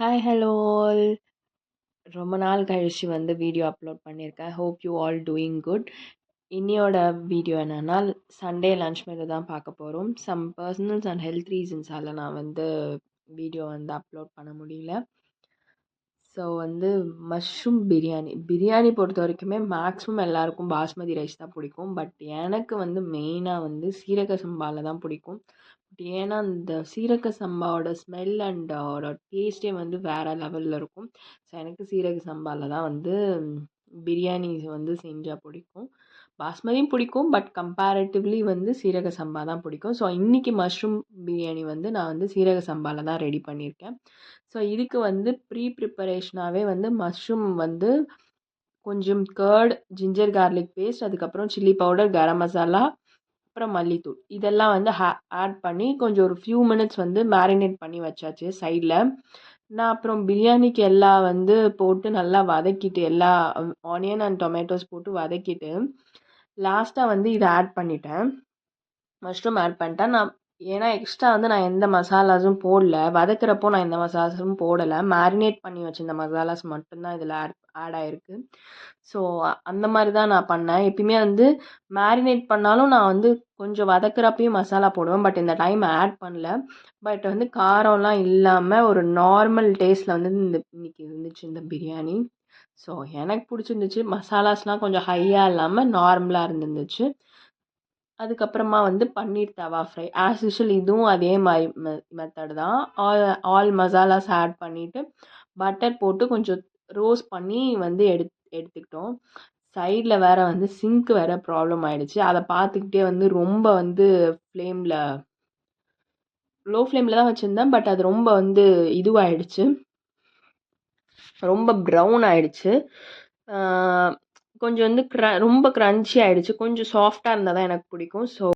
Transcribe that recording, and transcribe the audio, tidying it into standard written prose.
Hi hello all. ரொம்ப நாள் கழிச்சு வந்து வீடியோ அப்லோட் பண்ணியிருக்கேன். Hope you all doing good. இன்னியோட வீடியோ என்னென்னா சண்டே லன்ச் மெனு தான் பார்க்க போகிறோம். சம் பர்சனல்ஸ் அண்ட் ஹெல்த் ரீசன்ஸால் நான் வந்து வீடியோ வந்து அப்லோட் பண்ண முடியல. ஸோ வந்து மஷ்ரூம் பிரியாணி பொறுத்த வரைக்குமே மேக்ஸிமம் எல்லாருக்கும் பாஸ்மதி ரைஸ் தான் பிடிக்கும். பட் எனக்கு வந்து மெயினாக வந்து சீரக சம்பாவில் தான் பிடிக்கும். ஏன்னா அந்த சீரக சம்பாவோட ஸ்மெல் அண்ட் டேஸ்ட்டே வந்து வேறு லெவலில் இருக்கும். ஸோ எனக்கு சீரக சம்பாவில் தான் வந்து பிரியாணி வந்து செஞ்சால் பிடிக்கும். பாஸ்மதியும் பிடிக்கும், பட் கம்பேரிட்டிவ்லி வந்து சீரக சம்பா தான் பிடிக்கும். ஸோ இன்றைக்கி மஷ்ரூம் பிரியாணி வந்து நான் வந்து சீரக சம்பாவில் தான் ரெடி பண்ணியிருக்கேன். ஸோ இதுக்கு வந்து ப்ரிப்பரேஷனாகவே வந்து மஷ்ரூம் வந்து கொஞ்சம் கர்ட், ஜிஞ்சர் கார்லிக் பேஸ்ட், அதுக்கப்புறம் சில்லி பவுடர், கரம் மசாலா, அப்புறம் மல்லித்தூள் இதெல்லாம் வந்து ஆட் பண்ணி கொஞ்சம் ஒரு ஃபியூ மினிட்ஸ் வந்து மேரினேட் பண்ணி வச்சாச்சு சைடில். நான் அப்புறம் பிரியாணிக்கு எல்லாம் வந்து போட்டு நல்லா வதக்கிட்டு எல்லா ஆனியன் அண்ட் டொமேட்டோஸ் போட்டு வதக்கிட்டு லாஸ்ட்டாக வந்து இதை ஆட் பண்ணிட்டேன். மஷ்ரூம் ஆட் பண்ணிட்டேன் நான். ஏன்னா எக்ஸ்ட்ரா வந்து நான் எந்த மசாலாஸும் போடல, வதக்கிறப்போ நான் எந்த மசாலாஸும் போடலை. மேரினேட் பண்ணி வச்சிருந்த மசாலாஸ் மட்டும்தான் இதில் ஆட் ஆகிருக்கு. ஸோ அந்த மாதிரி தான் நான் பண்ணேன். எப்பயுமே வந்து மேரினேட் பண்ணாலும் நான் வந்து கொஞ்சம் வதக்கிறப்பையும் மசாலா போடுவேன், பட் இந்த டைம் ஆட் பண்ணல. பட் வந்து காரம்லாம் இல்லாமல் ஒரு நார்மல் டேஸ்ட்டில் வந்து இன்னைக்கு இருந்துச்சு இந்த பிரியாணி. ஸோ எனக்கு பிடிச்சிருந்துச்சு. மசாலாஸ்லாம் கொஞ்சம் ஹையாக இல்லாமல் நார்மலாக இருந்துச்சு. அதுக்கப்புறமா வந்து பன்னீர் தவா ஃப்ரை ஆஸ் யூஷுவல் இதுவும் அதே மாதிரி மெத்தட் தான். ஆல் மசாலாஸ் ஆட் பண்ணிவிட்டு பட்டர் போட்டு கொஞ்சம் ரோஸ்ட் பண்ணி வந்து எடுத்துக்கிட்டோம். சைடில் வேறு வந்து சிங்க் வேறு ப்ராப்ளம் ஆகிடுச்சு. அதை பார்த்துக்கிட்டே வந்து ரொம்ப வந்து லோ ஃப்ளேமில் தான் வச்சுருந்தேன், பட் அது ரொம்ப வந்து இதுவாகிடுச்சு, ரொம்ப ப்ரௌன் ஆகிடுச்சு. கொஞ்சம் வந்து ரொம்ப க்ரன்ச்சி ஆகிடுச்சு. கொஞ்சம் சாஃப்டாக இருந்தால் தான் எனக்கு பிடிக்கும். ஸோ